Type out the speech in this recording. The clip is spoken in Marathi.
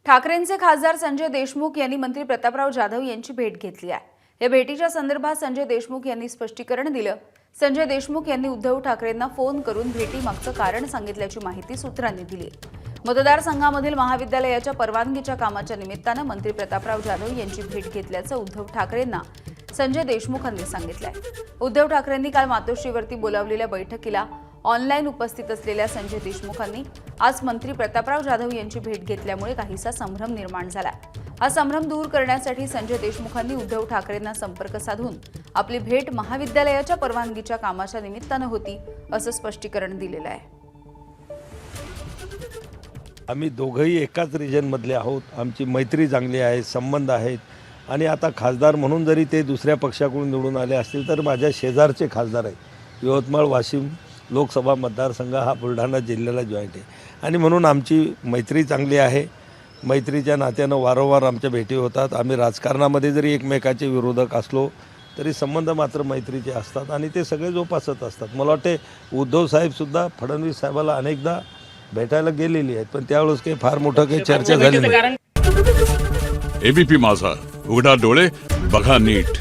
ठाकरेंचे खासदार संजय देशमुख यांनी मंत्री प्रतापराव जाधव यांची भेट घेतली आहे। या भेटीच्या संदर्भात संजय देशमुख यांनी स्पष्टीकरण दिलं। संजय देशमुख यांनी उद्धव ठाकरेंना फोन करून भेटीमागचं कारण सांगितल्याची माहिती सूत्रांनी दिली। मतदारसंघामधील महाविद्यालयाच्या परवानगीच्या कामाच्या निमित्तानं मंत्री प्रतापराव जाधव यांची भेट घेतल्याचं उद्धव ठाकरेंना संजय देशमुखांनी सांगितलंय। उद्धव ठाकरेंनी काल मातोश्रीवरती बोलावलेल्या बैठकीला ऑनलाईन उपस्थित असलेल्या संजय देशमुखांनी आज मंत्री प्रतापराव जाधव यांची भेट घेतल्यामुळे काहीसा संभ्रम निर्माण झाला। हा संभ्रम दूर करण्यासाठी संजय देशमुखांनी उद्धव ठाकरेंना संपर्क साधून आपली भेट महाविद्यालयाच्या परवानगीच्या कामाच्या निमित्तानं होती असं स्पष्टीकरण दिलेलं आहे। आम्ही दोघंही एकाच रिजनमधले आहोत। आमची मैत्री चांगली आहे, संबंध आहेत आणि आता खासदार म्हणून जरी ते दुसऱ्या पक्षाकडून निवडून आले असतील तर माझ्या शेजारचे खासदार आहेत। यवतमाळ वाशिम लोकसभा मतदारसंघ हा बुलढाणा जिल्ह्याला जॉईंट आहे आणि म्हणून आमची मैत्री चांगली आहे। मैत्रीच्या नात्यानं वारंवार आमच्या भेटी होतात। आम्ही राजकारणामध्ये जरी एकमेकाचे विरोधक असलो तरी संबंध मात्र मैत्रीचे असतात आणि ते सगळे जोपासत असतात। मला वाटते उद्धव साहेबसुद्धा फडणवीस साहेबाला अनेकदा भेटायला गेलेली आहेत, पण त्यावेळेस काही फार मोठं काही चर्चा झाली नाही। एबीपी माझा, उघडा डोळे बघा नीट।